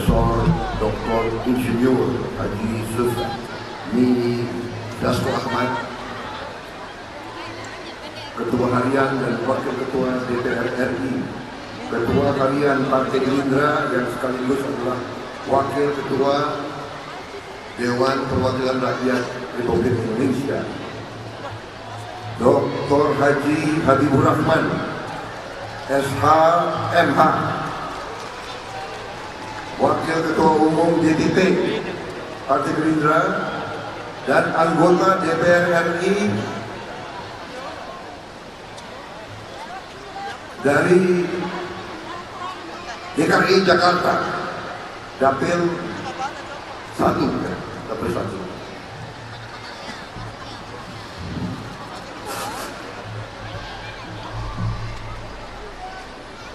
Profesor Dr. Insinyur Haji Sufmi Dasko Ahmad, Ketua Harian dan Wakil Ketua DPR RI, Ketua Harian Partai Gerindra yang sekaligus adalah Wakil Ketua Dewan Perwakilan Rakyat Republik Indonesia, Dr. Haji Habibur Rahman, SH, MH, Wakil Ketua Umum DPP Partai Gerindra dan anggota DPR RI dari DKI Jakarta, Dapil 1.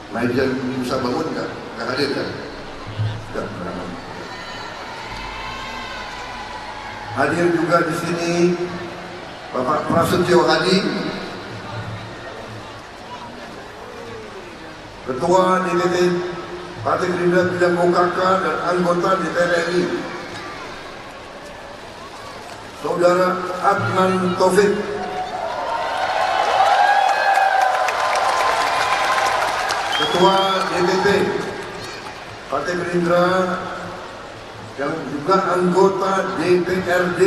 Maijen bisa bangun nggak hadir kan? Hadir juga di sini Bapak Prasetyo Hadi, Ketua DPP Partai Gerindra bidang OKK dan anggota DPR RI, Saudara Adnan Taufik, Ketua DPP Partai Gerindra yang juga anggota DPRD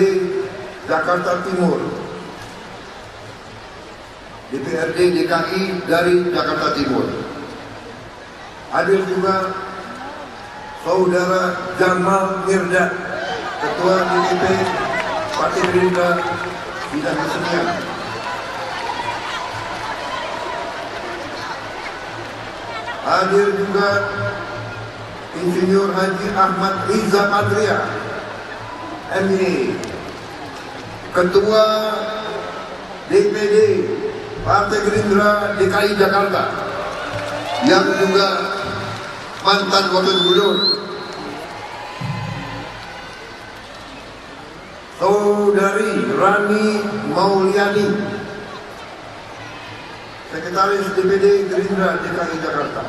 Jakarta Timur, DPRD DKI dari Jakarta Timur. Hadir juga Saudara Jamal Mirdad, Ketua DPP Partai Gerindra bidang kesenian. Hadir juga Insinyur Haji Ahmad Riza Patria, MA, Ketua DPD Partai Gerindra DKI Jakarta, yang juga mantan wakil gubernur, Saudari Rani Mauliani, Sekretaris DPD Gerindra DKI Jakarta.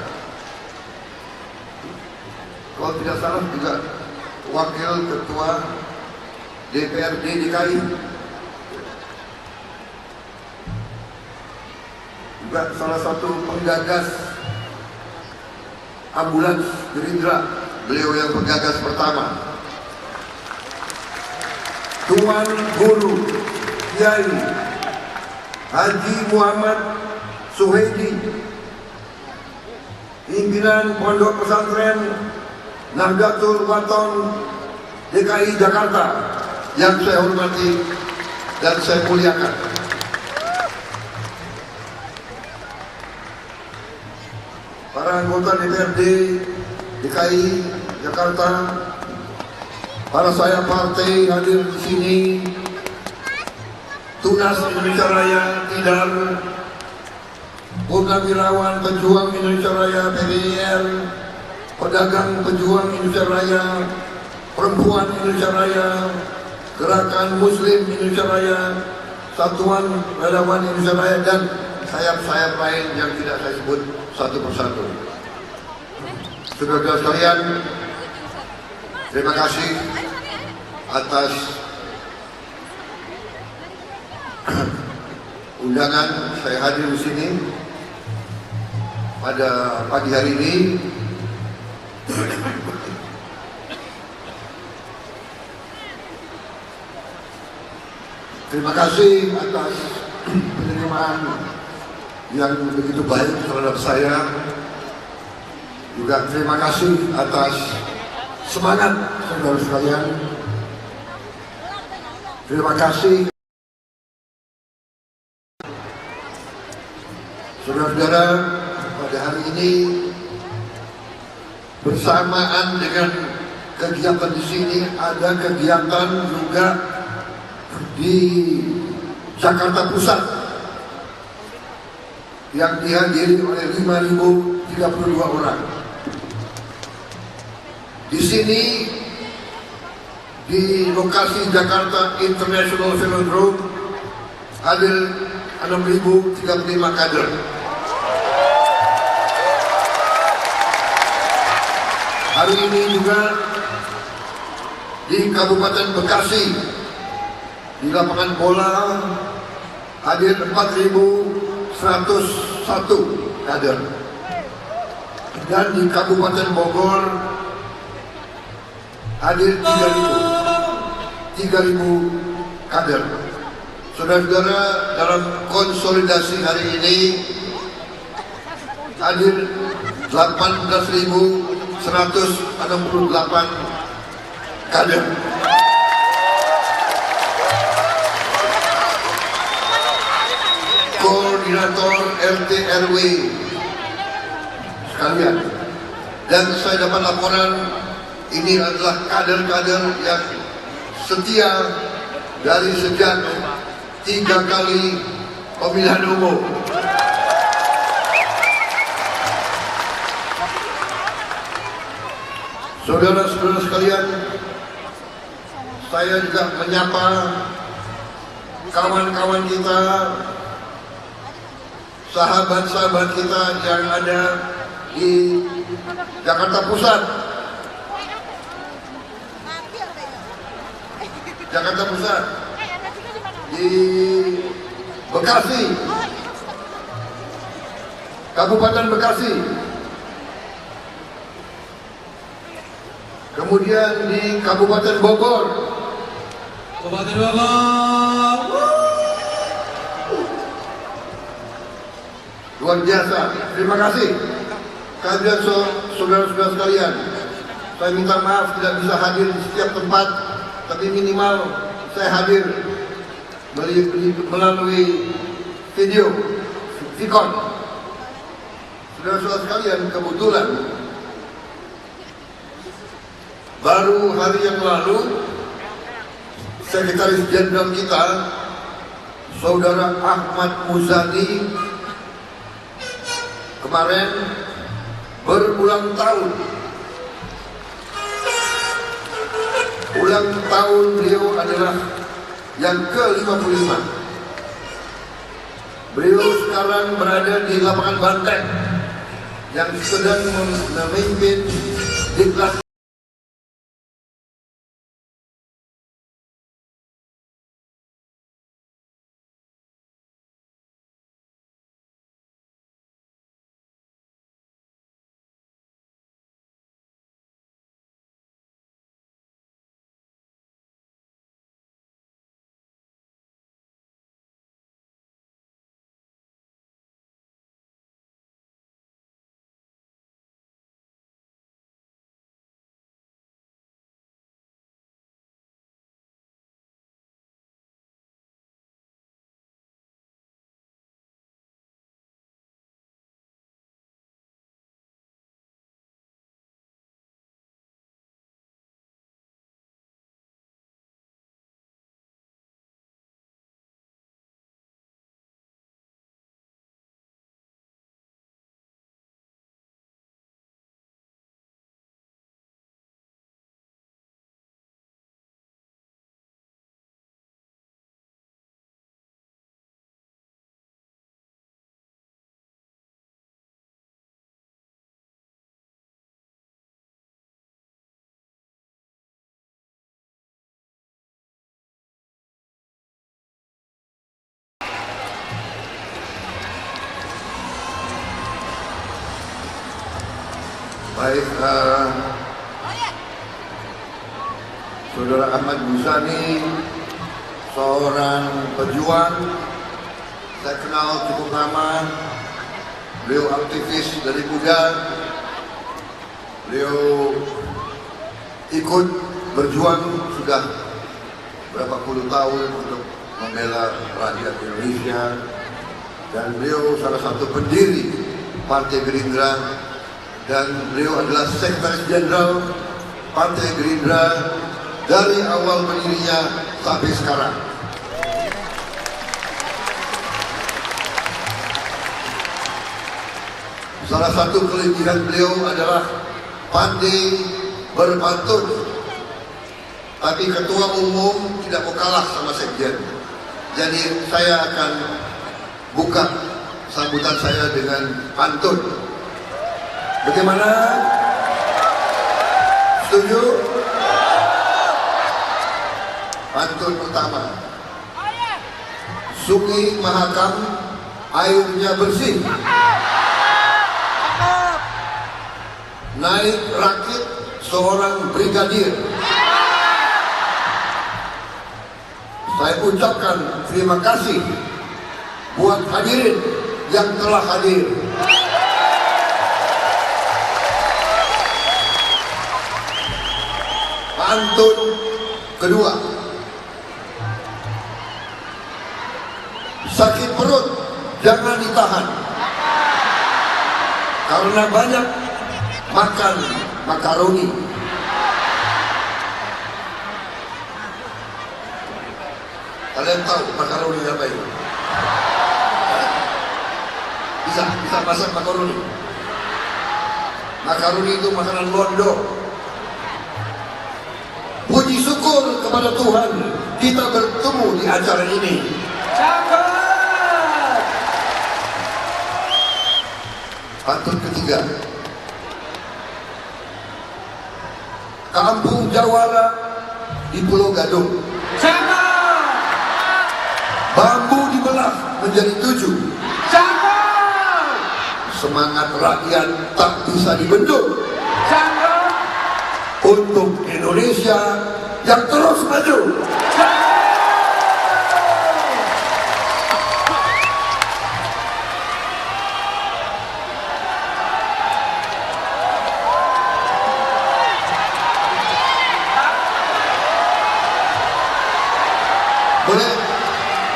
Kalau tidak salah juga Wakil Ketua DPRD DKI, juga salah satu penggagas ambulans Gerindra, beliau yang penggagas pertama. Tuan Guru Kiai Haji Muhammad Suhedi, pimpinan Pondok Pesantren Nahdlatul Wathon DKI Jakarta, yang saya hormati dan saya muliakan. Para anggota DPRD DKI Jakarta, para saya partai hadir di sini, Tunas Indonesia Raya Tidar, Purnawirawan Pejuang Indonesia Raya PDIR, Pedagang Pejuang Indonesia Raya, Perempuan Indonesia Raya, Gerakan Muslim Indonesia Raya, Satuan Relawan Indonesia Raya, dan sayap-sayap lain yang tidak saya sebut satu persatu. Saudara-saudara sekalian, terima kasih atas undangan saya hadir di sini pada pagi hari ini. Terima kasih atas penerimaan yang begitu baik terhadap saya. Juga terima kasih atas semangat saudara sekalian. Terima kasih saudara-saudara, pada hari ini bersamaan dengan kegiatan di sini ada kegiatan juga di Jakarta Pusat yang dihadiri oleh 5.032 orang. Di sini di lokasi Jakarta International Velodrome hadir 6.035 kader. Hari ini juga di Kabupaten Bekasi, di lapangan bola hadir 4.101 kader. Dan di Kabupaten Bogor hadir 3.000 kader. Saudara-saudara, dalam konsolidasi hari ini hadir 18.168 kader. Koordinator RT RW sekalian, dan saya dapat laporan ini adalah kader-kader yang setia dari sejak 3 kali pemilihan umum. Saudara-saudara sekalian, saya juga menyapa kawan-kawan kita, sahabat-sahabat kita yang ada di Jakarta Pusat, di Bekasi, Kabupaten Bekasi, kemudian di Kabupaten Bogor. Luar biasa. Terima kasih kehadiran saudara-saudara sekalian. Saya minta maaf tidak bisa hadir di setiap tempat, tapi minimal saya hadir melalui video, Vicon. Saudara-saudara sekalian, kebetulan baru hari yang lalu Sekretaris Jenderal kita, Saudara Ahmad Muzani, kemarin berulang tahun. Ulang tahun beliau adalah yang ke-55. Beliau sekarang berada di lapangan banteng yang sedang memimpin diklat. Baik, Saudara Ahmad Muzani, seorang pejuang, saya kenal cukup lama. Beliau aktivis dari muda. Beliau ikut berjuang sudah berapa puluh tahun untuk membela rakyat Indonesia, dan beliau salah satu pendiri Partai Gerindra, dan beliau adalah Sekretaris Jenderal Partai Gerindra dari awal berdirinya sampai sekarang. Salah satu kelebihan beliau adalah pandai berpantun, tapi ketua umum tidak mau kalah sama sekjen. Jadi saya akan buka sambutan saya dengan pantun. Bagaimana? Setuju? Pantun pertama. Sungai Mahakam airnya bersih. Naik rakit seorang brigadir. Saya ucapkan terima kasih buat hadirin yang telah hadir. Pantun kedua. Sakit perut jangan ditahan, karena banyak makan makaroni. Kalian tahu makaroni apa itu? Bisa masak makaroni. Makaroni itu makanan londo. Puji syukur kepada Tuhan kita bertemu di acara ini. Cakep. Pantun ketiga. Kampung Jawara di Pulau Gadung. Cakep. Bambu dibelah menjadi 7. Cakep. Semangat rakyat tak bisa dibendung. Cakep. Untuk Indonesia yang terus maju.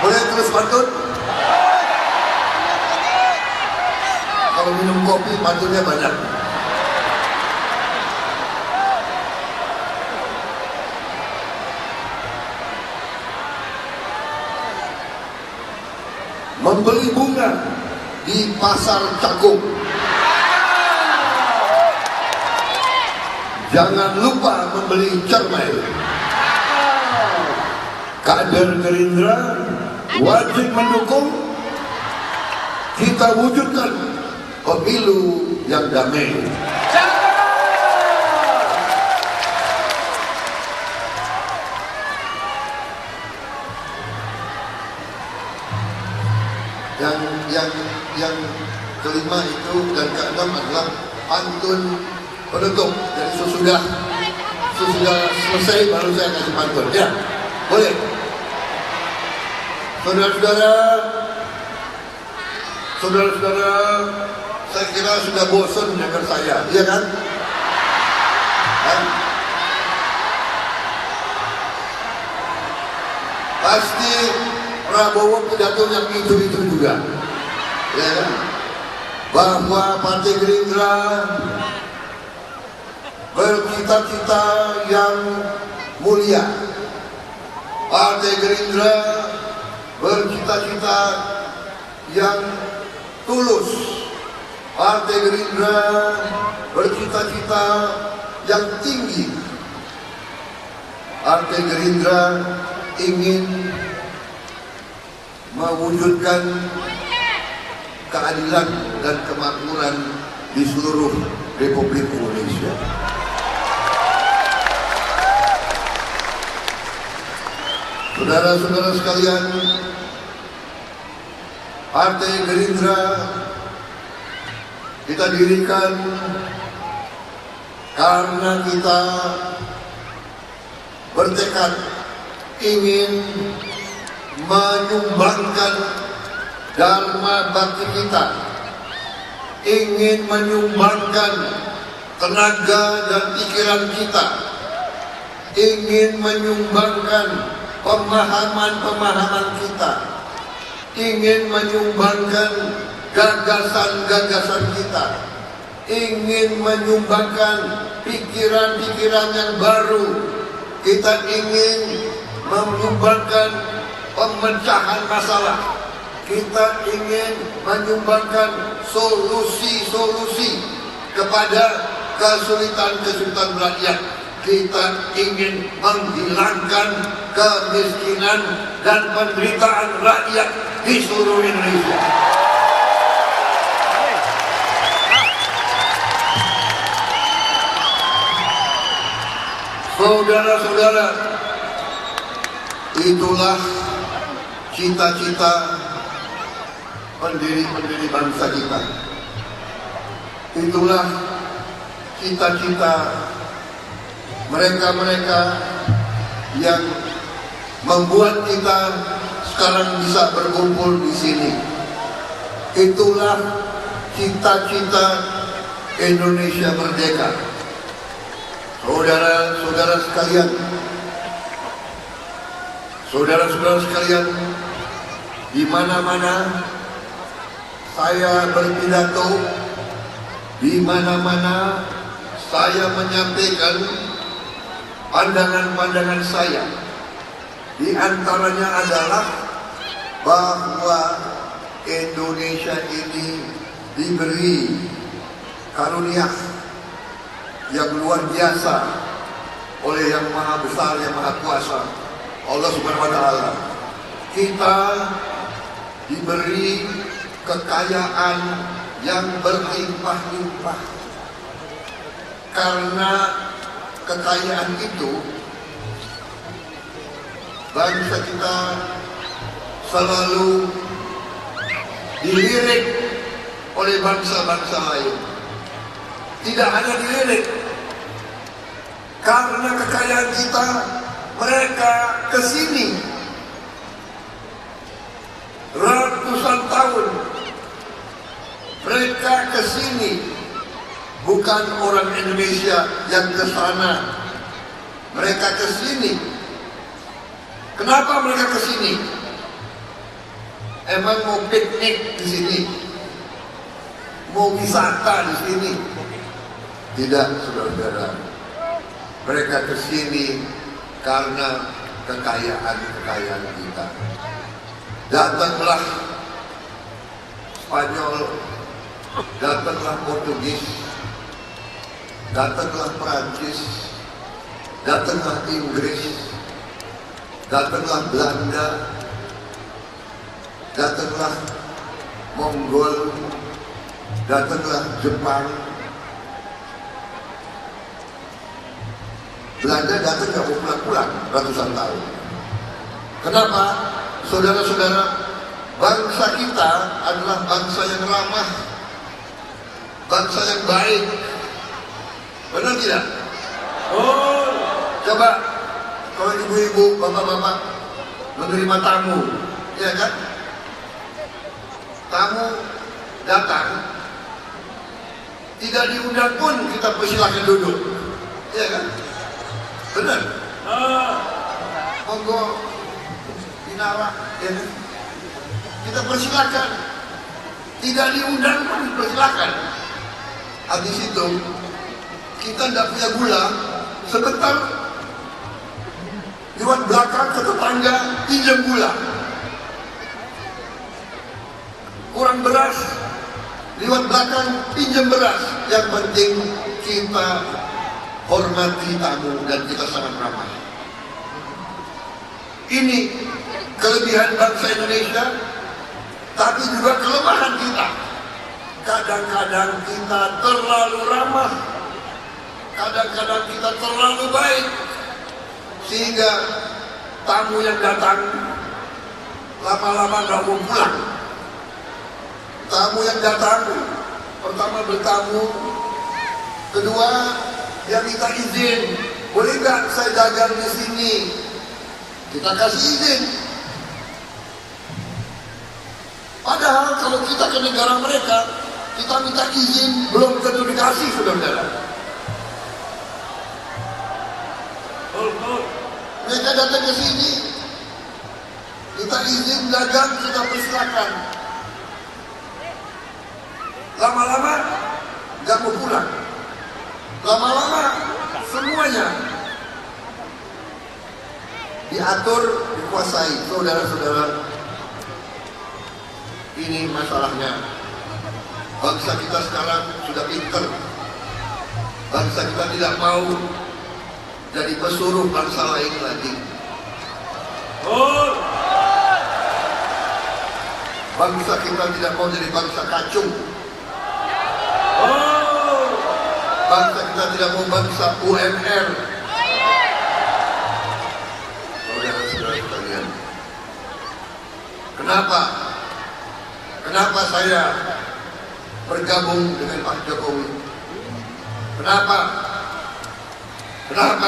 Boleh terus pantun? Kalau minum kopi pantunnya banyak. Membeli bunga di pasar Cakung. Jangan lupa membeli cermai. Kader Gerindra wajib mendukung kita wujudkan pemilu yang damai. Yang kelima itu dan keenam adalah pantun penutup. Jadi sesudah selesai baru saya kasih pantun. Ya, boleh. Saudara-saudara, saya kira sudah bosan dengar saya, iya kan? Pasti Prabowo pidato yang itu juga, ya kan? Bahwa Partai Gerindra bercita-cita yang mulia. Partai Gerindra bercita-cita yang tulus. Partai Gerindra bercita-cita yang tinggi. Partai Gerindra ingin mewujudkan keadilan dan kemakmuran di seluruh Republik Indonesia. Saudara-saudara sekalian, Partai Gerindra kita dirikan karena kita bertekad ingin menyumbangkan dharma bakti kita, ingin menyumbangkan tenaga dan pikiran kita, ingin menyumbangkan pemahaman-pemahaman kita, ingin menyumbangkan gagasan-gagasan kita, ingin menyumbangkan pikiran-pikiran yang baru. Kita ingin menyumbangkan pemecahan masalah. Kita ingin menyumbangkan solusi-solusi kepada kesulitan-kesulitan rakyat. Kita ingin menghilangkan kemiskinan dan penderitaan rakyat di seluruh Indonesia. Saudara-saudara, itulah cita-cita pendiri-pendiri bangsa kita. Itulah cita-cita mereka-mereka yang membuat kita sekarang bisa berkumpul di sini. Itulah cita-cita Indonesia merdeka. Saudara-saudara sekalian, saudara-saudara sekalian, di mana-mana saya berpidato, di mana-mana saya menyampaikan pandangan-pandangan saya. Di antaranya adalah bahwa Indonesia ini diberi karunia yang luar biasa oleh Yang Maha Besar, Yang Maha Kuasa, Allah Subhanahu wa Ta'ala. Kita diberi kekayaan yang berlimpah-limpah. Karena kekayaan itu, bangsa kita selalu dilirik oleh bangsa-bangsa lain. Tidak hanya dilirik, karena kekayaan kita, mereka kesini ratusan tahun. Mereka kesini, bukan orang Indonesia yang ke sana. Mereka kesini. Kenapa mereka kesini? Emang mau piknik di sini? Mau wisata di sini? Tidak, saudara-saudara. Mereka kesini karena kekayaan kita. Datanglah Spanyol, datanglah Portugis, datanglah Perancis, datanglah Inggris, datanglah Belanda, datanglah Mongol, datanglah Jepang. Belanda datang gak mau pulang-pulang ratusan tahun. Kenapa? Saudara-saudara, bangsa kita adalah bangsa yang ramah, bangsa yang baik. Benar tidak? Oh, coba kalau ibu-ibu, bapak-bapak menerima tamu, ya kan? Tamu datang, tidak diundang pun kita persilakan duduk, ya kan? Benar? Monggo dinara, ya kan? Kita persilakan, tidak diundang pun persilakan. Habis itu kita tidak punya gula, sebentar lewat belakang ke tetangga pinjam gula. Kurang beras, lewat belakang pinjam beras. Yang penting kita hormati tamu dan kita sangat ramah. Ini kelebihan bangsa Indonesia, tapi juga kelemahan kita. Kadang-kadang kita terlalu ramah, kadang-kadang kita terlalu baik, sehingga tamu yang datang lama-lama gak mau pulang. Tamu yang datang, pertama bertamu, kedua dia minta izin, boleh gak saya dagang di sini? Kita kasih izin. Padahal kalau kita ke negara mereka, kita minta izin, belum tentu dikasih, saudara-saudara. Mereka datang ke sini, kita izin dagang, kita persilakan. Lama-lama nggak mau pulang. Lama-lama semuanya diatur, dikuasai. Saudara-saudara, ini masalahnya. Bangsa kita sekarang sudah pinter. Bangsa kita tidak mau jadi pesuruh bangsa lain lagi. Bangsa kita tidak mau jadi bangsa kacung. Bangsa kita tidak mau bangsa UMR. Kenapa saya bergabung dengan Pak Jokowi? Kenapa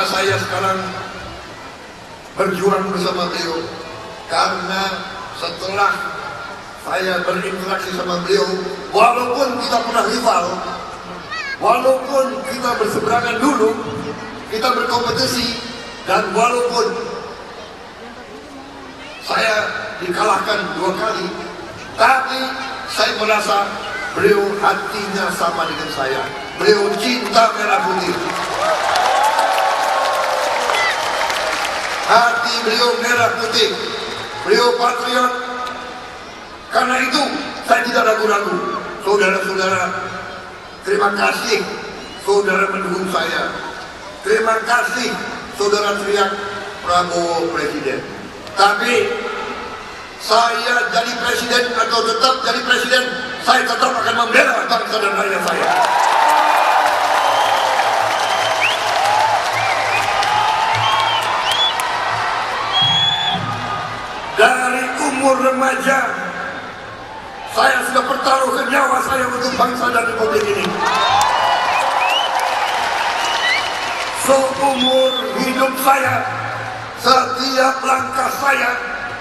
saya sekarang berjuang bersama beliau? Karena setelah saya berinteraksi sama beliau, walaupun kita pernah rival, walaupun kita berseberangan dulu, kita berkompetisi, dan walaupun saya dikalahkan 2 kali, tapi saya merasa beliau hatinya sama dengan saya. Beliau cinta merah putih. Hati beliau merah putih. Beliau patriot. Karena itu saya tidak ragu-ragu. Saudara-saudara, terima kasih saudara mendukung saya. Terima kasih saudara teriak Prabowo presiden. Tapi saya jadi presiden atau tetap jadi presiden, saya tetap akan membela bangsa dan rakyat saya. Dari umur remaja, saya sudah pertaruhkan nyawa saya untuk bangsa dan republik ini. Seumur hidup saya, setiap langkah saya,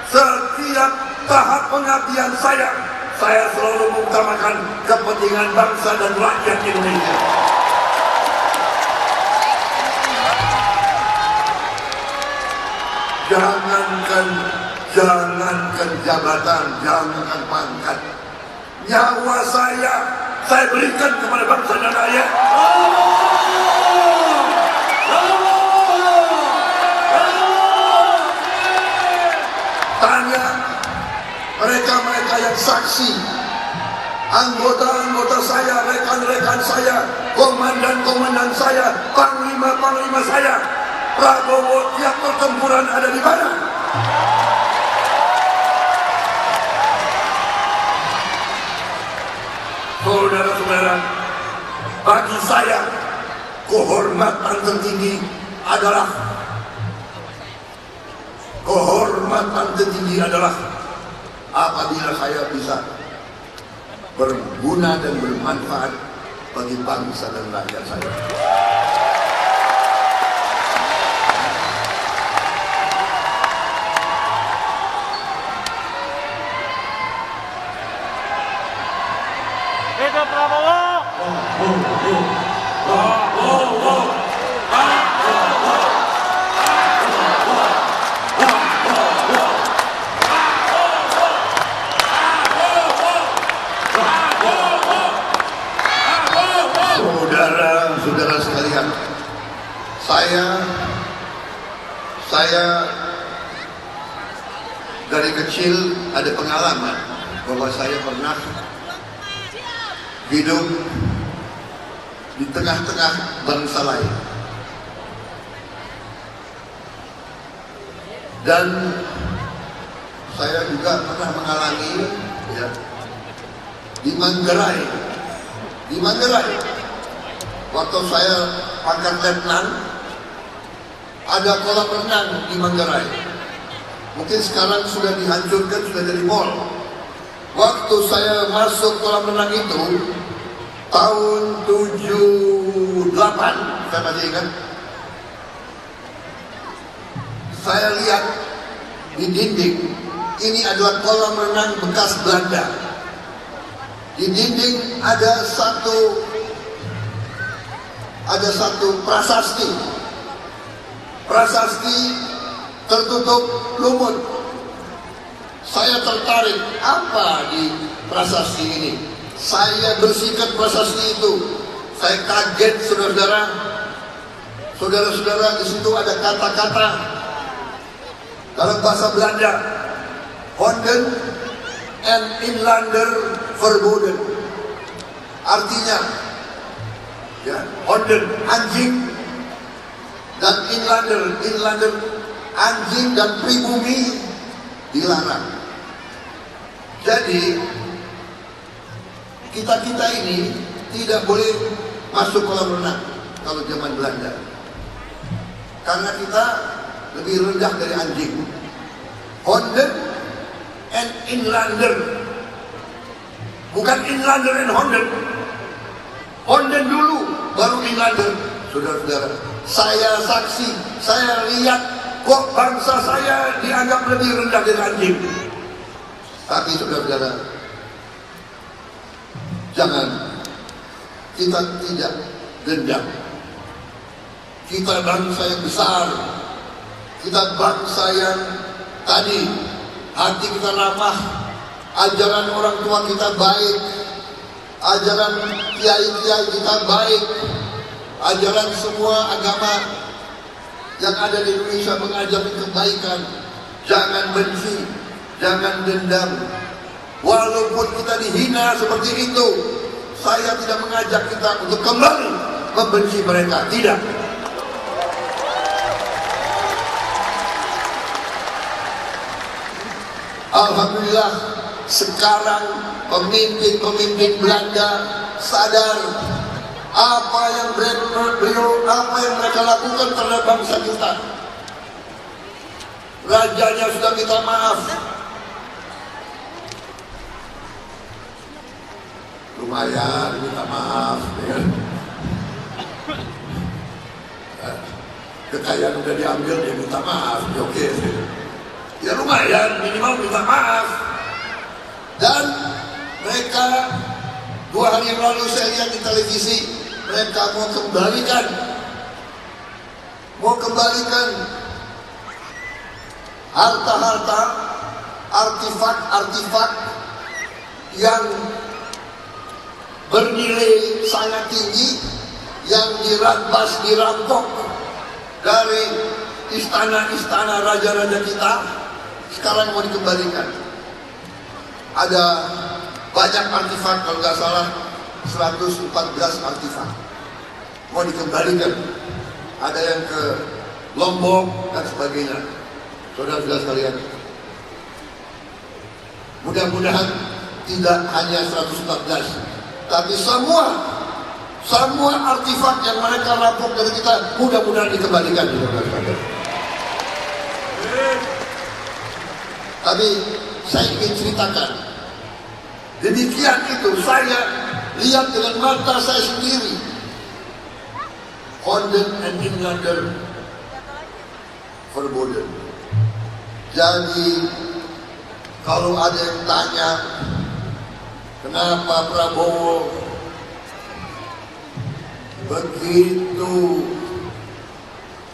setiap tahap pengabdian saya selalu mengutamakan kepentingan bangsa dan rakyat Indonesia. Jangankan jabatan, jangankan pangkat, nyawa saya berikan kepada bangsa dan rakyat. Tanya mereka-mereka yang saksi, anggota-anggota saya, rekan-rekan saya, komandan-komandan saya, panglima-panglima saya, Prabowo tiap pertempuran ada di mana? Saudara-saudara, bagi saya kehormatan tertinggi adalah apabila saya bisa berguna dan bermanfaat bagi bangsa dan rakyat saya. Hidup Prabowo! Saudara sekalian, saya dari kecil ada pengalaman bahwa saya pernah hidup di tengah-tengah bangsa lain, dan saya juga pernah mengalami di Manggarai. Waktu saya pangkat letnan, ada kolam renang di Manggarai. Mungkin sekarang sudah dihancurkan, sudah jadi mall. Waktu saya masuk kolam renang itu tahun 78, saya masih ingat. Saya lihat di dinding, ini adalah kolam renang bekas Belanda. Di dinding ada satu prasasti tertutup lumut. Saya tertarik, apa di prasasti ini? Saya bersihkan prasasti itu. Saya kaget, saudara-saudara, di situ ada kata-kata dalam bahasa Belanda, Honden en inlander verboden. Artinya, Honden anjing, dan inlander anjing dan pribumi dilarang. Jadi kita ini tidak boleh masuk kolam renang kalau zaman Belanda, karena kita lebih rendah dari anjing. Honden and Inlander. Bukan Inlander and Honden. Honden dulu, baru Inlander. Saudara-saudara, saya saksi, saya lihat kok bangsa saya dianggap lebih rendah dari anjing. Tapi saudara-saudara, jangan, kita tidak dendam. Kita bangsa yang besar. Kita bangsa yang tadi hati kita ramah, ajaran orang tua kita baik, ajaran kiai-kiai kita baik, ajaran semua agama yang ada di Indonesia mengajarkan kebaikan. Jangan benci, jangan dendam. Walaupun kita dihina seperti itu, saya tidak mengajak kita untuk kembali membenci mereka, tidak. Alhamdulillah, sekarang pemimpin-pemimpin Belanda sadar apa yang mereka lakukan terhadap bangsa kita. Rajanya sudah minta maaf. Lumayan minta maaf, ya. Kekayaan udah diambil, dia minta maaf, ya oke. Ya lumayan, minimal minta maaf. Dan mereka 2 hari yang lalu saya lihat di televisi, mereka mau kembalikan harta-harta, artifak-artifak yang bernilai sangat tinggi yang dirampas, dirampok dari istana-istana raja-raja kita. Sekarang mau dikembalikan. Ada banyak artifak, kalau nggak salah 114 artifak mau dikembalikan. Ada yang ke Lombok dan sebagainya. Saudara-saudara sekalian, mudah-mudahan tidak hanya 114, tapi semua artifak yang mereka rampok dari kita mudah-mudahan dikembalikan. Saudara-saudara, tapi saya ingin ceritakan, demikian itu saya lihat dengan mata saya sendiri. Honden and Inlander verboden. Jadi kalau ada yang tanya kenapa Prabowo begitu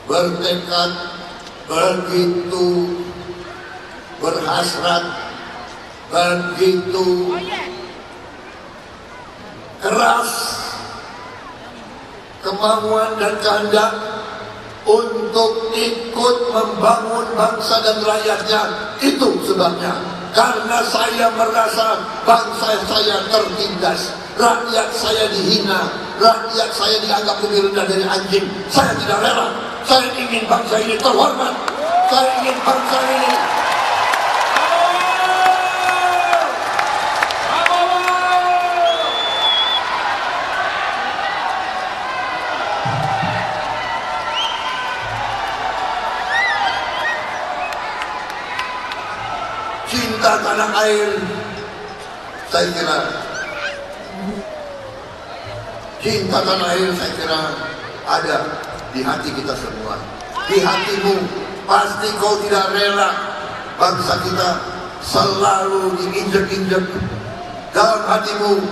bertekad, begitu berhasrat, begitu keras kemauan dan kehendak untuk ikut membangun bangsa dan rakyatnya. Itu sebabnya, karena saya merasa bangsa saya tertindas, rakyat saya dihina, rakyat saya dianggap lebih rendah dari anjing. Saya tidak rela. Saya ingin bangsa ini terhormat. Saya ingin bangsa ini cinta tanah air. Saya kira cinta tanah air, saya kira ada di hati kita semua. Di hatimu pasti kau tidak rela bangsa kita selalu diinjak-injak. Dalam hatimu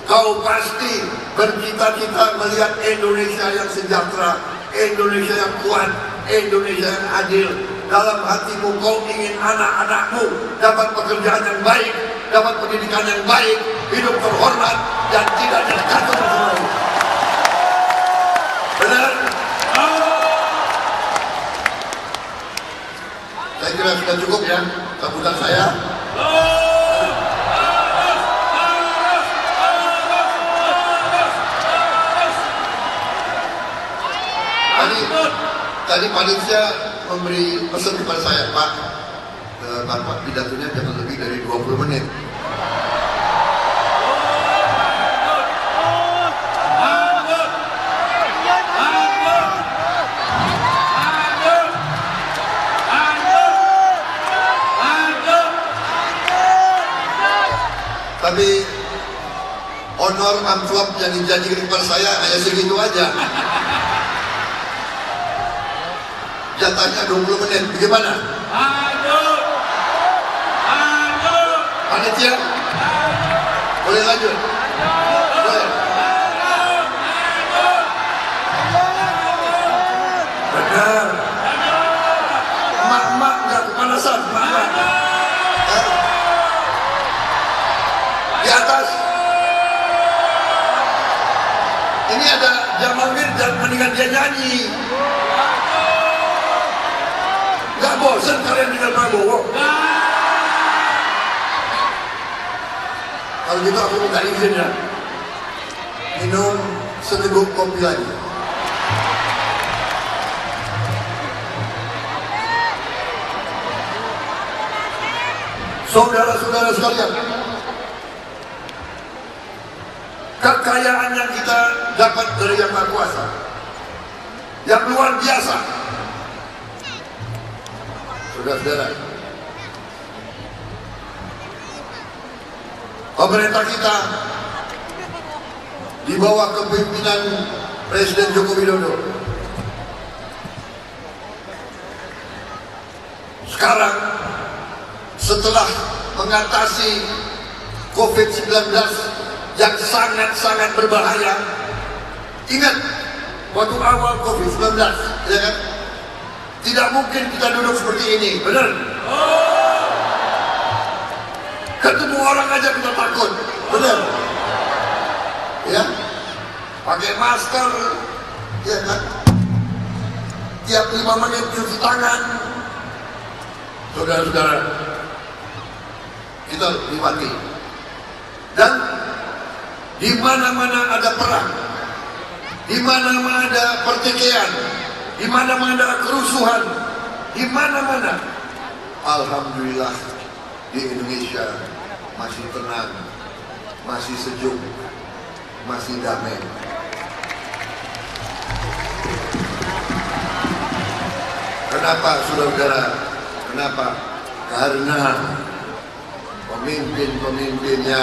kau pasti bercita-cita melihat Indonesia yang sejahtera, Indonesia yang kuat, Indonesia yang adil. Dalam hatimu kau ingin anak-anakmu dapat pekerjaan yang baik, dapat pendidikan yang baik, hidup terhormat dan tidak jatuh terus. Benar? Saya kira sudah cukup ya sambutan saya. Tadi panitia memberi pesan kepada saya, Pak, Bapak pidatonya jangan lebih dari 20 menit. amplop yang dijanjikan kepada saya hanya segitu aja. Jatahnya 20 menit, bagaimana? Lanjut. Lanjut. Panitia? Boleh lanjut? Boleh. Benar. Mak-mak nggak kepanasan, mak-mak. Di atas. Ini ada Jamal Mirdad, mendingan dia nyanyi. Gak bosan kalian dengan Prabowo? Kalau gitu aku minta izin ya, minum seteguk kopi lagi. Saudara-saudara sekalian, kekayaan yang kita dapat dari Yang Maha Kuasa yang luar biasa. Saudara-saudara, pemerintah kita di bawah kepemimpinan Presiden Joko Widodo sekarang setelah mengatasi COVID-19 yang sangat-sangat berbahaya. Ingat, waktu awal COVID-19, ya kan? Tidak mungkin kita duduk seperti ini, benar? Ketemu orang aja kita takut, benar? Ya, pakai masker, ya kan? Tiap 5 menit cuci tangan. Saudara-saudara, kita nikmati. Dan di mana-mana ada perang, di mana-mana ada pertikaian, di mana-mana ada kerusuhan, di mana-mana, alhamdulillah di Indonesia masih tenang, masih sejuk, masih damai. Kenapa, saudara-saudara? Kenapa? Karena pemimpin-pemimpinnya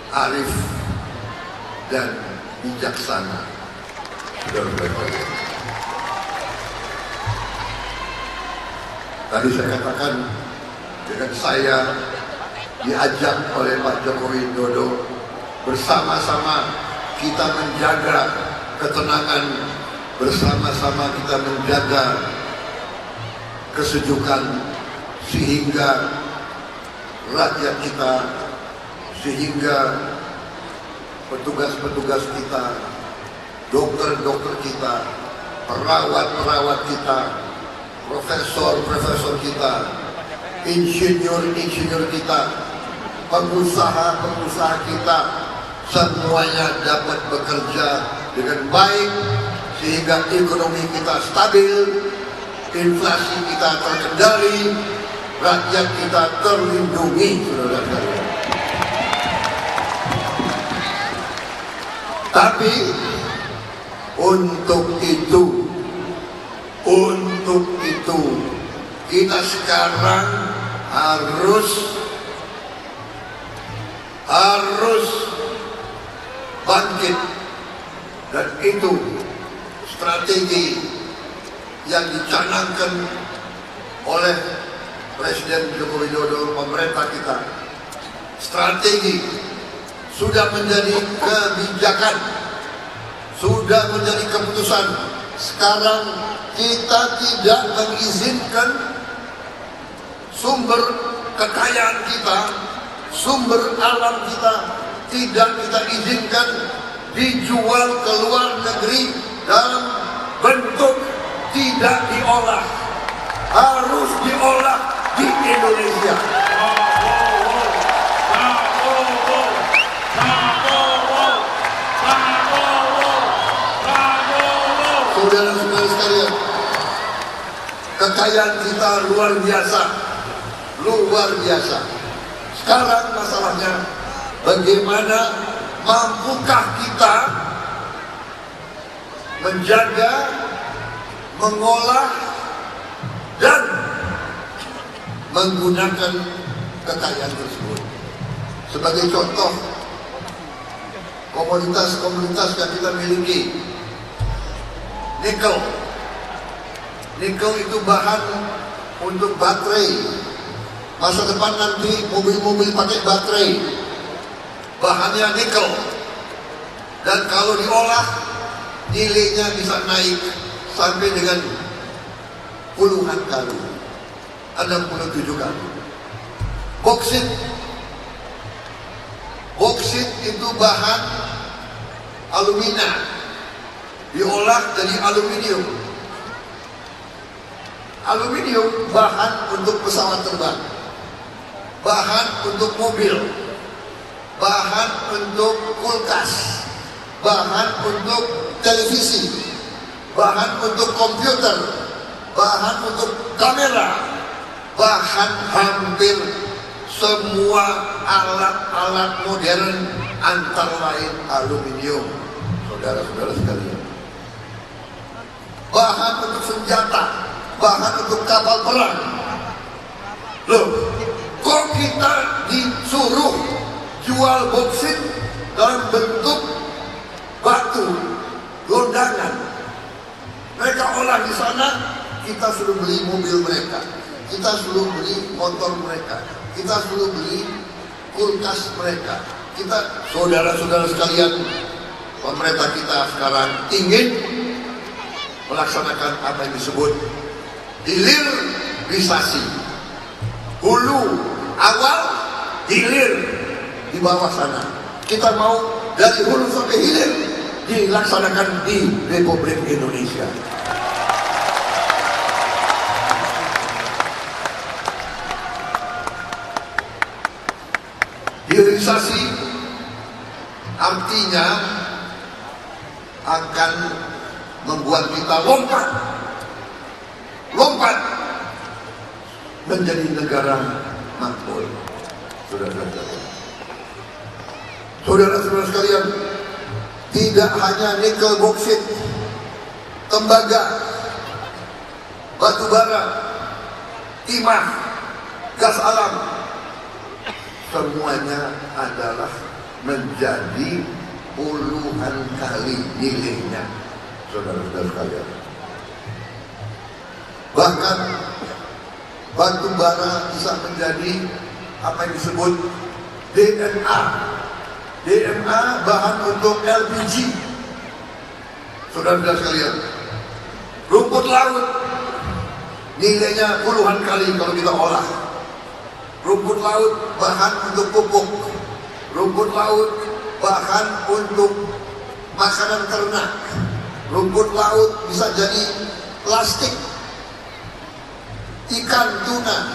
arif dan bijaksana. Saudara-saudara, tadi saya katakan, dengan saya diajak oleh Pak Joko Widodo, bersama-sama kita menjaga ketenangan, bersama-sama kita menjaga kesejukan, sehingga rakyat kita, sehingga petugas-petugas kita, dokter-dokter kita, perawat-perawat kita, profesor-profesor kita, insinyur-insinyur kita, pengusaha-pengusaha kita, semuanya dapat bekerja dengan baik sehingga ekonomi kita stabil, inflasi kita terkendali, rakyat kita terlindungi, saudara-saudara. Tapi untuk itu kita sekarang harus bangkit, dan itu strategi yang dicanangkan oleh Presiden Joko Widodo, pemerintah kita. Strategi sudah menjadi kebijakan, sudah menjadi keputusan. Sekarang kita tidak mengizinkan sumber kekayaan kita, sumber alam kita, tidak kita izinkan dijual ke luar negeri dalam bentuk tidak diolah, harus diolah di Indonesia. Saudara-saudara sekalian, kekayaan kita luar biasa, luar biasa. Sekarang masalahnya, bagaimana mampukah kita menjaga, mengolah, dan menggunakan kekayaan tersebut. Sebagai contoh, komoditas yang kita miliki. Nikel. Nikel itu bahan untuk baterai. Masa depan nanti mobil-mobil pakai baterai. Bahannya nikel. Dan kalau diolah, nilainya bisa naik sampai dengan puluhan kali, 67 kali. Boksit itu bahan alumina, diolah jadi aluminium. Aluminium bahan untuk pesawat terbang, bahan untuk mobil, bahan untuk kulkas, bahan untuk televisi, bahan untuk komputer, bahan untuk kamera, bahan hampir semua alat-alat modern antara lain aluminium, saudara-saudara sekalian. Bahan untuk senjata, bahan untuk kapal perang. Loh, kok kita disuruh jual boksit dalam bentuk batu, londangan? Mereka olah di sana, kita suruh beli mobil mereka, kita suruh beli motor mereka, kita suruh beli kulkas mereka. Kita, saudara-saudara sekalian, pemerintah kita sekarang ingin melaksanakan apa yang disebut hilirisasi. Hulu awal, hilir di bawah sana. Kita mau dari hulu sampai hilir dilaksanakan di Republik Indonesia. Hilirisasi artinya akan membuat kita lompat menjadi negara makmur. Saudara-saudara sekalian, tidak hanya nikel, boksit, tembaga, batu bara, timah, gas alam, semuanya adalah menjadi puluhan kali nilainya, saudara-saudara sekalian. Bahkan batu bara bisa menjadi apa yang disebut DNA. DNA bahan untuk LPG. Saudara-saudara sekalian, rumput laut nilainya puluhan kali kalau kita olah. Rumput laut bahan untuk pupuk. Rumput laut bahan untuk makanan ternak. Rumput laut bisa jadi plastik. Ikan tuna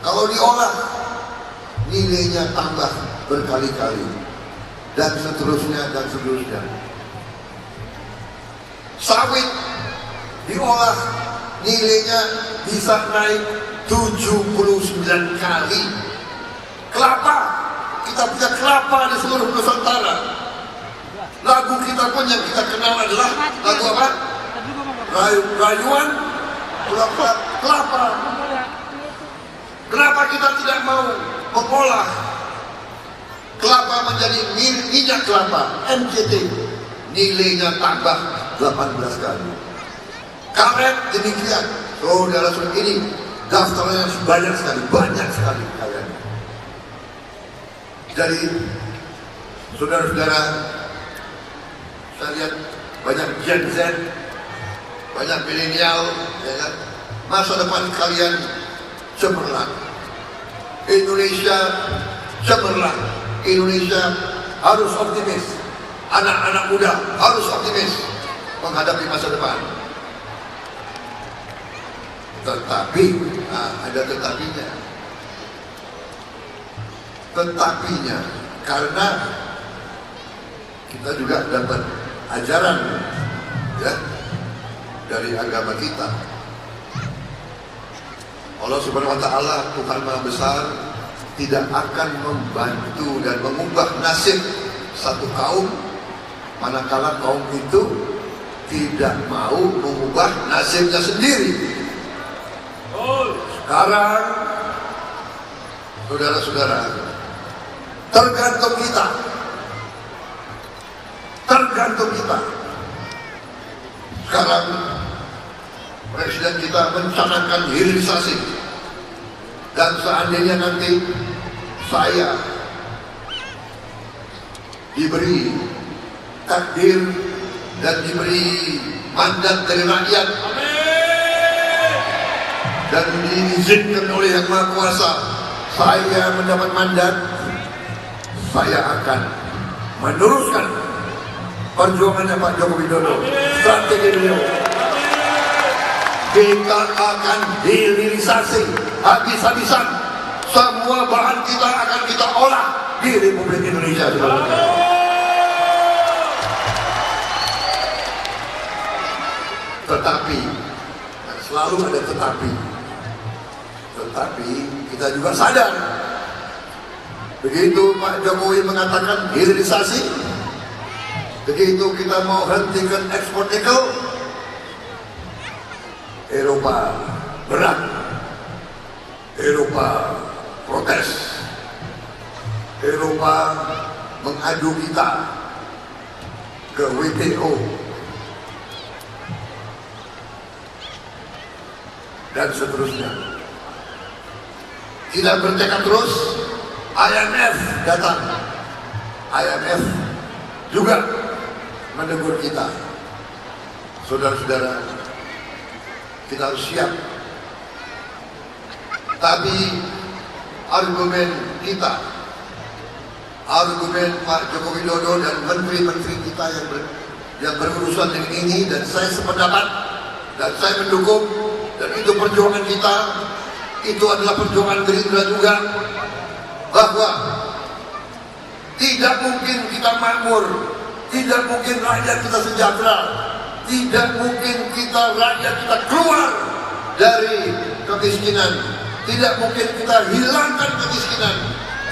kalau diolah nilainya tambah berkali-kali, dan seterusnya dan seterusnya. Sawit diolah nilainya bisa naik 79 kali. Kelapa, kita punya kelapa di seluruh Nusantara. Lagu kita pun yang kita kenal adalah lagu apa? Rayuan kelapa. Kenapa kita tidak mau mengolah kelapa menjadi minyak kelapa, MCT? Nilainya tambah 18 kali. Karet demikian. Saudara-saudara, ini daftarnya banyak sekali kalian. Jadi saudara-saudara, saya lihat banyak Gen Z, banyak milenial, ya kan? Masa depan kalian cemerlang. Indonesia cemerlang. Indonesia harus optimis. Anak-anak muda harus optimis menghadapi masa depan. Tetapi, ada tetapinya. Tetapinya, karena kita juga dapat ajaran, ya, dari agama kita. Allah Subhanahu wa Ta'ala, Tuhan Maha Besar, tidak akan membantu dan mengubah nasib satu kaum manakala kaum itu tidak mau mengubah nasibnya sendiri. Sekarang, saudara-saudara, tergantung kita. tergantung kita. Sekarang Presiden kita mencanangkan hilirisasi, dan seandainya nanti saya diberi takdir dan diberi mandat dari rakyat dan diizinkan oleh Yang Maha Kuasa, saya mendapat mandat, saya akan meneruskan perjuangannya Pak Joko Widodo, strategi beliau. Kita akan hilirisasi habis-habisan. Semua bahan kita akan kita olah di Republik Indonesia. Tetapi selalu ada tetapi kita juga sadar, begitu Pak Jokowi mengatakan hilirisasi, begitu kita mau hentikan ekspor nikel, Eropa berat, Eropa protes, Eropa mengadu kita ke WTO dan seterusnya. Kita bertekad terus. IMF datang, IMF juga menegur kita. Saudara-saudara, kita harus siap. Tapi argumen kita, argumen Pak Joko Widodo dan menteri-menteri kita yang berurusan dengan ini, dan saya sependapat dan saya mendukung, dan itu perjuangan kita, itu adalah perjuangan Gerindra juga, bahwa tidak mungkin kita makmur, tidak mungkin rakyat kita sejahtera, tidak mungkin rakyat kita keluar dari kemiskinan, tidak mungkin kita hilangkan kemiskinan,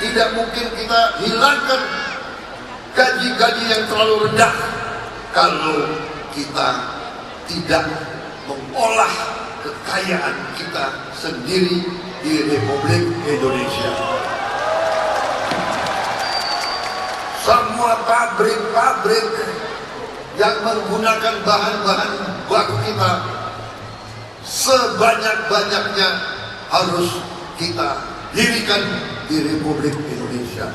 tidak mungkin kita hilangkan gaji-gaji yang terlalu rendah kalau kita tidak mengolah kekayaan kita sendiri di Republik Indonesia. Semua pabrik-pabrik yang menggunakan bahan-bahan baku kita, sebanyak-banyaknya harus kita dirikan di Republik Indonesia,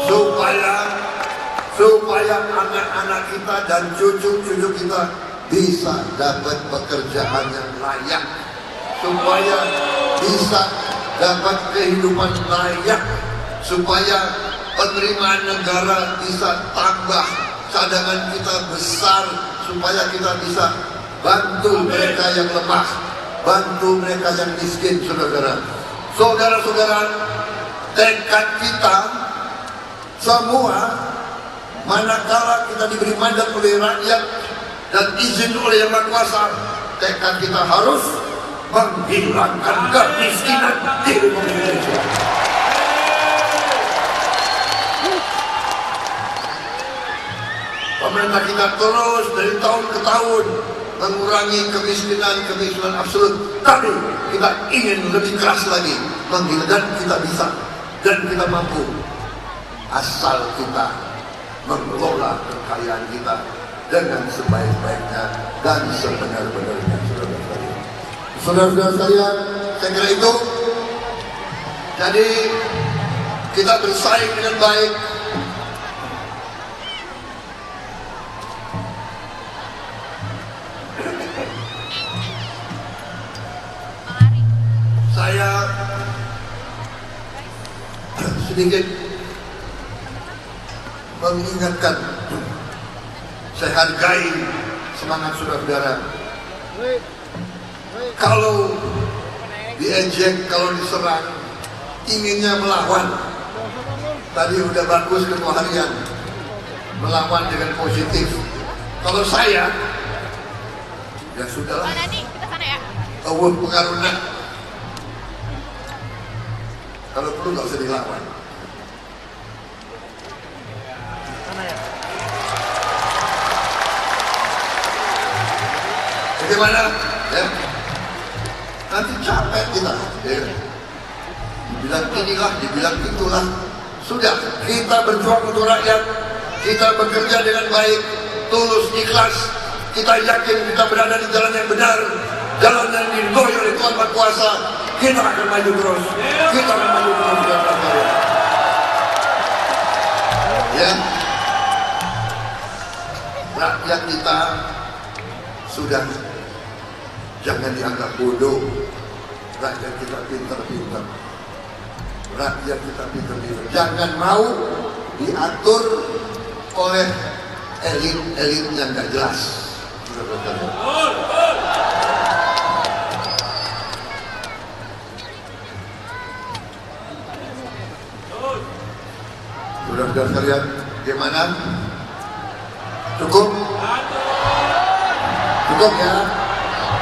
supaya anak-anak kita dan cucu-cucu kita bisa dapat pekerjaan yang layak, supaya bisa dapat kehidupan layak, supaya penerimaan negara bisa tambah, cadangan kita besar, supaya kita bisa bantu mereka yang lemah, bantu mereka yang miskin. Saudara-saudara, tekad kita semua, manakala kita diberi mandat oleh rakyat dan izin oleh Yang Maha Kuasa, tekad kita harus menghilangkan kemiskinan di Republik Indonesia. Pemerintah kita terus dari tahun ke tahun mengurangi kemiskinan absolut, tapi kita ingin lebih keras lagi menghilangkan. Kita bisa dan kita mampu, asal kita mengelola kekayaan kita dengan sebaik-baiknya dan sebenar-benarnya. Saudara-saudara sekalian, saya kira itu. Jadi kita bersaing dengan baik. Saya sedikit mengingatkan, saya hargai semangat saudara-saudara. Kalau diejek, kalau diserang, inginnya melawan. Tadi udah bagus ketua harian, melawan dengan positif. Kalau saya, ya sudahlah. Pengaruhnya. Kalau perlu nggak usah dilawan. Bagaimana? Ya. Nanti capek kita. Ya. Dibilang inilah, dibilang itulah. Sudah, kita berjuang untuk rakyat. Kita bekerja dengan baik. tulus, ikhlas. Kita yakin kita berada di jalan yang benar, jalan yang diridhoi oleh Tuhan Maha Kuasa. Kita akan maju terus. Kita akan maju terus dengan karya. Ya, rakyat kita sudah jangan dianggap bodoh. Rakyat kita pintar-pintar. Rakyat kita pintar-pintar. Jangan mau diatur oleh elit-elit yang gak jelas. Saudara-saudara sekalian, gimana? Cukup? Cukup ya?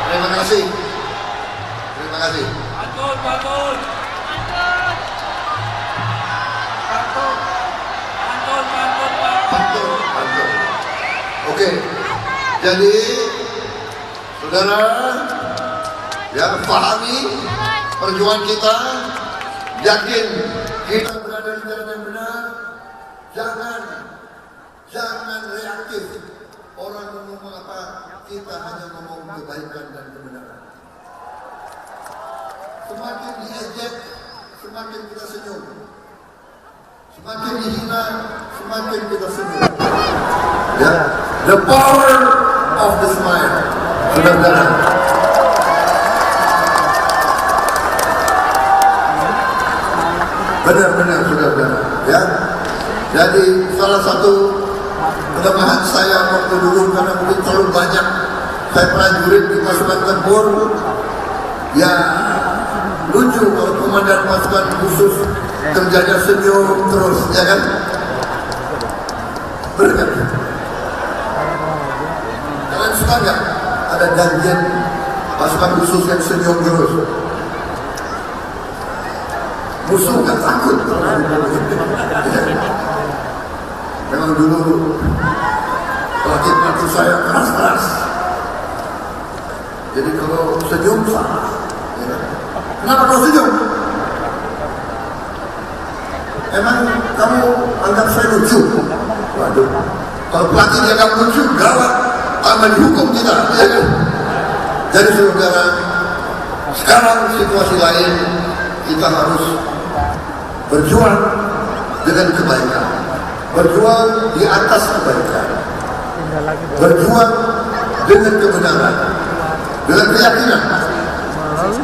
Terima kasih. Terima kasih. Pantun. Oke. Jadi, saudara, ya pahami perjuangan kita, yakin kita berada di jalan yang benar. Jangan reaktif. Orang ngomong apa, kita hanya ngomong kebaikan dan kebenaran. Semakin diejek, semakin kita senyum. Semakin dihina, semakin kita senyum. Ya, the power of the smile. Saudara-saudara. Benar-benar saudara-saudara. Ya. Jadi salah satu kelemahan saya waktu dulu karena mungkin terlalu banyak saya prajurit di pasukan tempur, ya lucu kalau komandan pasukan khusus kerjanya senyum terus, ya kan? Benar kan? Kalian suka nggak ada danjen pasukan khusus yang senyum terus? Musuh nggak takut. Memang dulu pelatih saya keras-keras. Jadi kalau senyum salah. Ya. Kenapa kau senyum? Emang kamu anggap saya lucu? Waduh. Kalau pelatih dianggap lucu, gawat. Akan dihukum kita. Ya kan? Jadi saudara, sekarang situasi lain, kita harus berjuang dengan kebaikan. Berjuang di atas kebaikan, berjuang dengan kebenaran, dengan keyakinan,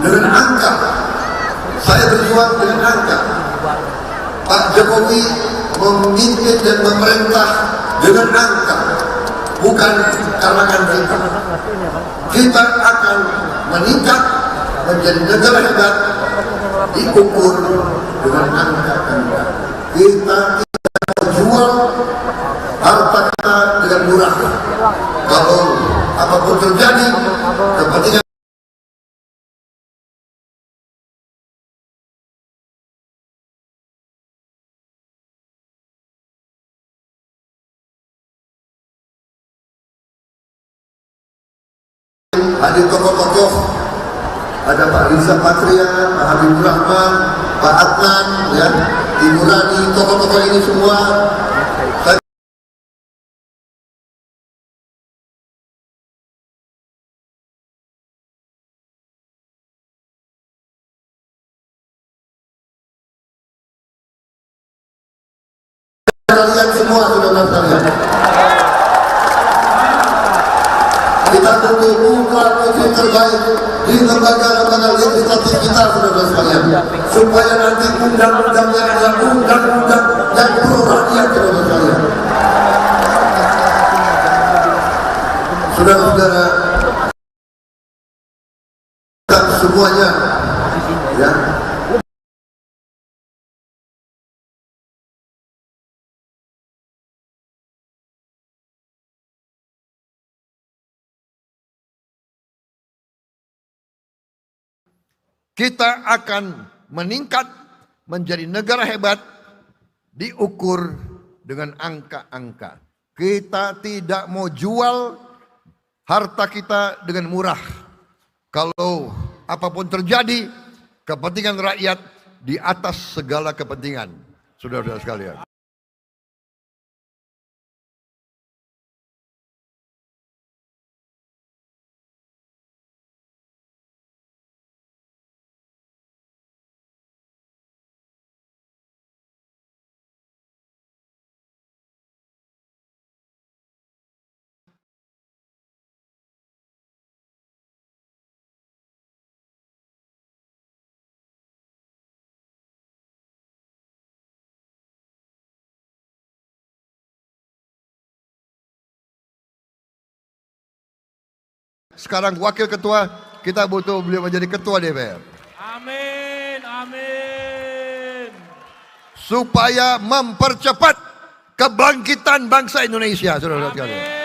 dengan angka. Saya berjuang dengan angka. Pak Jokowi memimpin dan memerintah dengan angka, bukan karangan kita. Kita akan meningkat menjadi negara hebat diukur dengan angka-angka. Kita jual harta kita dengan murah. Kalau apapun terjadi, kepentingan hadir tokoh-tokoh, ada Pak Riza Patria, Pak Habibur Rahman, Pak Adnan, ya, Ibu Rani, tokoh-tokoh ini semua. Kalian semua saudara sekalian, kita butuh putra-putri terbaik di lembaga-lembaga legislatif kita saudara sekalian, supaya nanti undang-undangnya adalah undang-undang yang pro rakyat saudara sekalian. Saudara-saudara, semuanya, ya. Kita akan meningkat menjadi negara hebat diukur dengan angka-angka. Kita tidak mau jual harta kita dengan murah. Kalau apapun terjadi, kepentingan rakyat di atas segala kepentingan. Saudara-saudara sekalian. Sekarang wakil ketua, kita butuh beliau menjadi ketua DPR. Amin, amin. Supaya mempercepat kebangkitan bangsa Indonesia, saudara-saudara sekalian. Amin.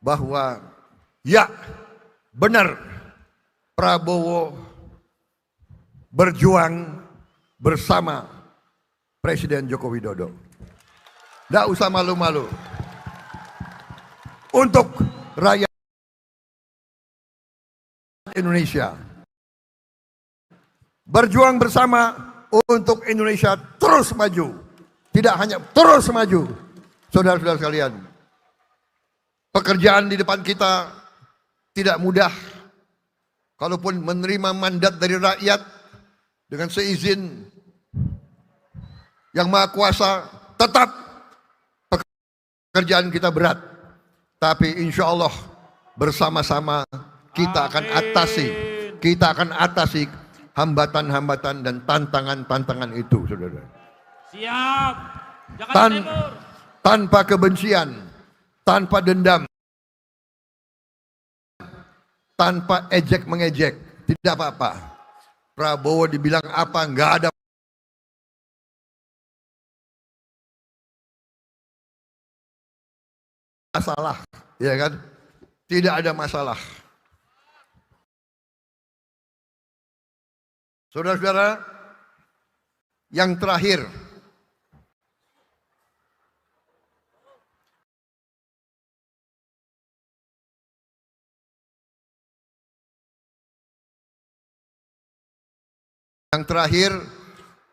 Bahwa ya benar Prabowo berjuang bersama Presiden Joko Widodo. Tidak usah malu-malu. Untuk rakyat Indonesia. Berjuang bersama untuk Indonesia terus maju. Tidak hanya terus maju. Saudara-saudara sekalian. Pekerjaan di depan kita tidak mudah. Kalaupun menerima mandat dari rakyat dengan seizin Yang Maha Kuasa, tetap pekerjaan kita berat. Tapi insya Allah bersama-sama kita akan atasi hambatan-hambatan dan tantangan-tantangan itu, saudara. Siap. Jakarta Timur. Tanpa kebencian, tanpa dendam, tanpa ejek mengejek, tidak apa-apa. Prabowo dibilang apa, nggak ada masalah, ya kan? Tidak ada masalah. Saudara-saudara, yang terakhir,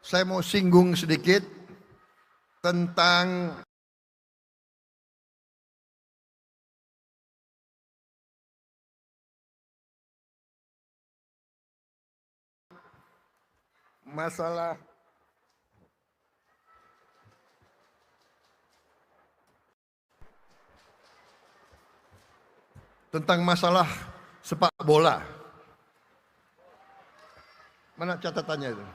saya mau singgung sedikit tentang masalah sepak bola. Mana catatannya itu?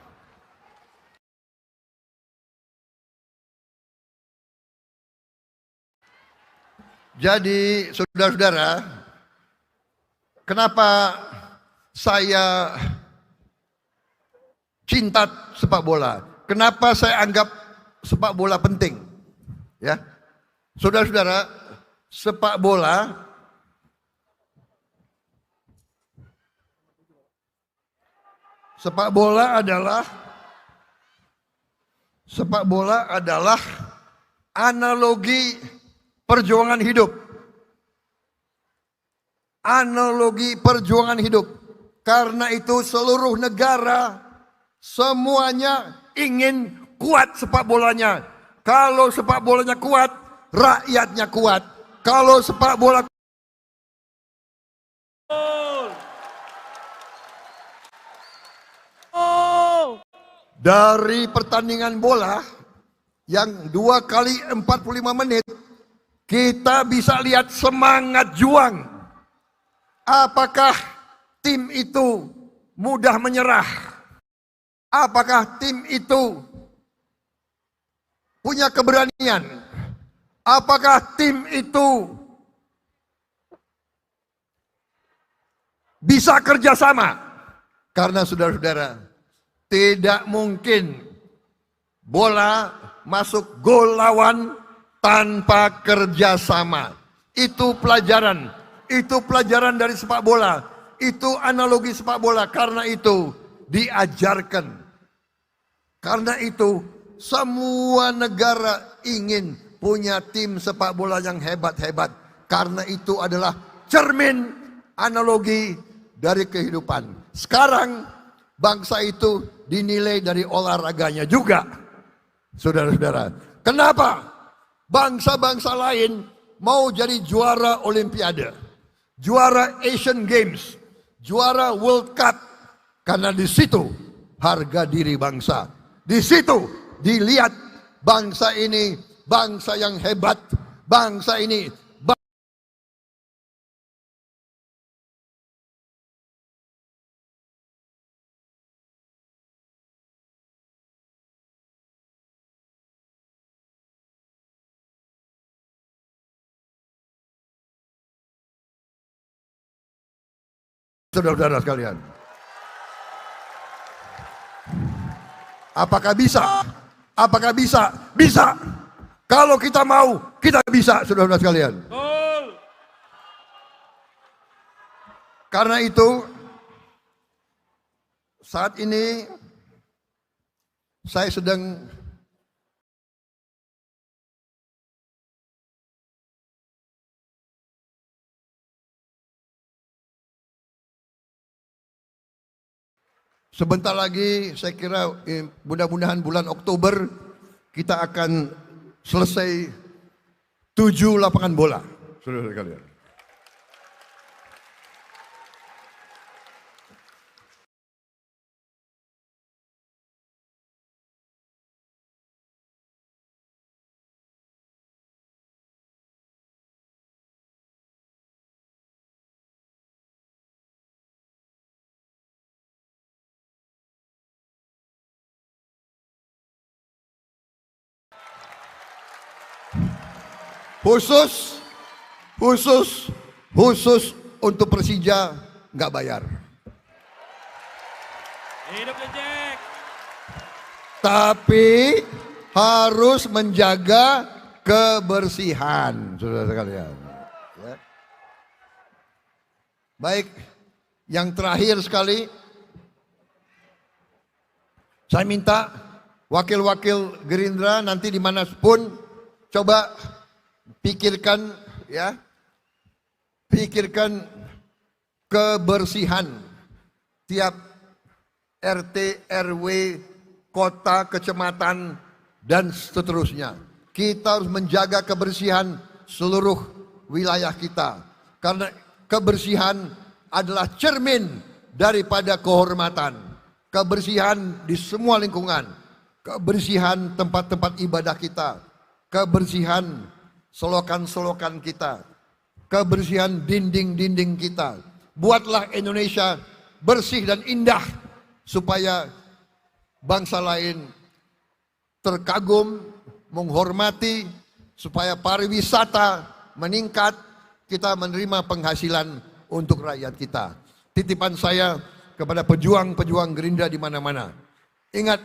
Jadi, saudara-saudara, kenapa saya cinta sepak bola? Kenapa saya anggap sepak bola penting? Ya, saudara-saudara, sepak bola adalah analogi perjuangan hidup. Analogi perjuangan hidup. Karena itu seluruh negara semuanya ingin kuat sepak bolanya. Kalau sepak bolanya kuat, rakyatnya kuat. Kalau sepak bola dari pertandingan bola yang 2 kali 45 menit, kita bisa lihat semangat juang. Apakah tim itu mudah menyerah? Apakah tim itu punya keberanian? Apakah tim itu bisa kerjasama? Karena saudara-saudara, tidak mungkin bola masuk gol lawan tanpa kerjasama. Itu pelajaran dari sepak bola. Itu analogi sepak bola. Karena itu diajarkan. Karena itu semua negara ingin punya tim sepak bola yang hebat-hebat. Karena itu adalah cermin analogi dari kehidupan. Sekarang bangsa itu dinilai dari olahraganya juga. Saudara-saudara, kenapa bangsa-bangsa lain mau jadi juara Olimpiade, juara Asian Games, juara World Cup? Karena di situ harga diri bangsa. Di situ dilihat bangsa ini bangsa yang hebat, bangsa ini saudara-saudara sekalian. Apakah bisa? Apakah bisa? Bisa. Kalau kita mau, kita bisa, saudara-saudara sekalian. Betul. Karena itu, saat ini saya sedang sebentar lagi, saya kira mudah-mudahan bulan Oktober kita akan selesai 7 lapangan bola, saudara sekalian. Khusus untuk Persija nggak bayar. Hidup Jack. Tapi harus menjaga kebersihan, saudara sekalian. Ya. Baik, yang terakhir sekali, saya minta wakil-wakil Gerindra nanti dimanapun coba pikirkan ya, pikirkan kebersihan tiap RT, RW, kota, kecamatan, dan seterusnya. Kita harus menjaga kebersihan seluruh wilayah kita. Karena kebersihan adalah cermin daripada kehormatan. Kebersihan di semua lingkungan. Kebersihan tempat-tempat ibadah kita. Kebersihan selokan-selokan kita. Kebersihan dinding-dinding kita. Buatlah Indonesia bersih dan indah supaya bangsa lain terkagum, menghormati, supaya pariwisata meningkat, kita menerima penghasilan untuk rakyat kita. Titipan saya kepada pejuang-pejuang Gerindra di mana-mana. Ingat,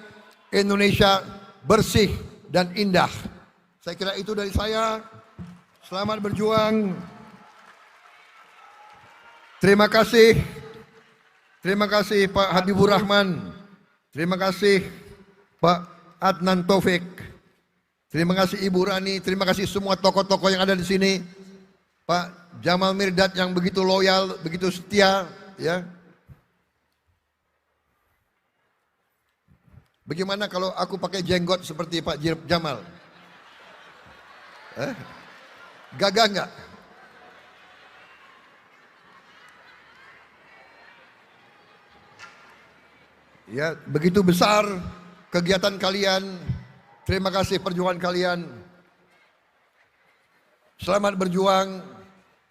Indonesia bersih dan indah. Saya kira itu dari saya. Selamat berjuang. Terima kasih. Terima kasih Pak Habibur Rahman. Terima kasih Pak Adnan Taufik. Terima kasih Ibu Rani. Terima kasih semua tokoh-tokoh yang ada di sini. Pak Jamal Mirdad yang begitu loyal, begitu setia, ya. Bagaimana kalau aku pakai jenggot seperti Pak Jamal? Gagah nggak? Ya, begitu besar kegiatan kalian. Terima kasih perjuangan kalian. Selamat berjuang,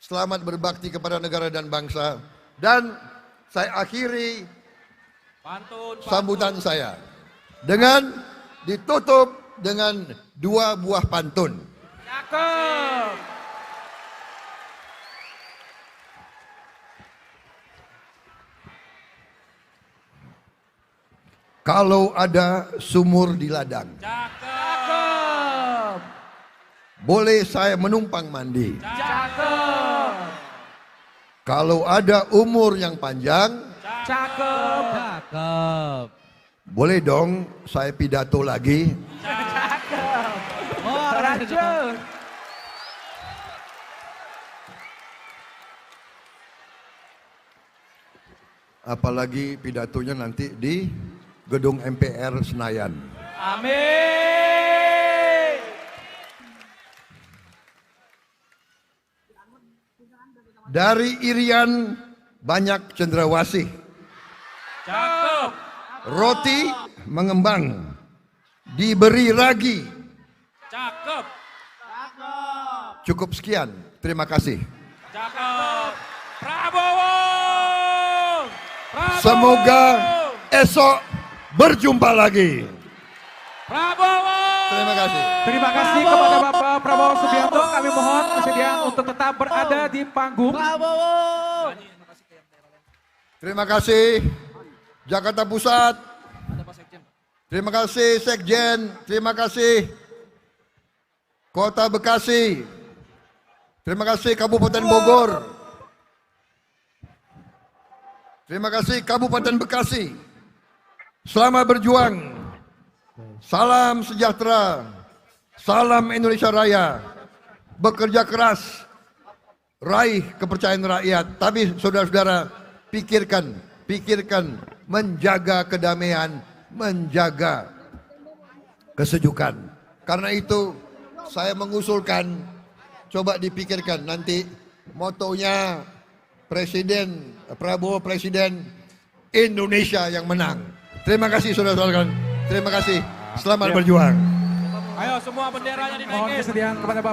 selamat berbakti kepada negara dan bangsa. Dan saya akhiri sambutan saya dengan ditutup dengan 2 buah pantun. Cakep. Kalau ada sumur di ladang, Cakep. boleh saya menumpang mandi. Cakep. Kalau ada umur yang panjang, Cakep. Cakep. boleh dong saya pidato lagi. Cakep. Oh, lanjut. Apalagi pidatonya nanti di gedung MPR Senayan. Amin. Dari Irian banyak cendrawasih. Cakep. Roti mengembang. Diberi ragi. Cakep. Cukup sekian. Terima kasih. Cakep. Prabowo. Prabowo. Semoga esok berjumpa lagi. Prabowo. Terima kasih. Terima kasih kepada Bapak Prabowo Subianto. Kami mohon kesediaan untuk tetap berada di panggung. Prabowo. Terima kasih Jakarta Pusat. Terima kasih Sekjen. Terima kasih Kota Bekasi. Terima kasih Kabupaten Bogor. Terima kasih Kabupaten Bekasi. Selamat berjuang. Salam sejahtera. Salam Indonesia Raya. Bekerja keras. Raih kepercayaan rakyat. Tapi saudara-saudara, pikirkan menjaga kedamaian, menjaga kesejukan. Karena itu saya mengusulkan, coba dipikirkan nanti motonya Presiden Prabowo, Presiden Indonesia yang menang. Terima kasih saudara-saudara. Terima kasih. Selamat berjuang. Ayo semua benderanya Mohon dinaikin. kesediaan kepada Bapak.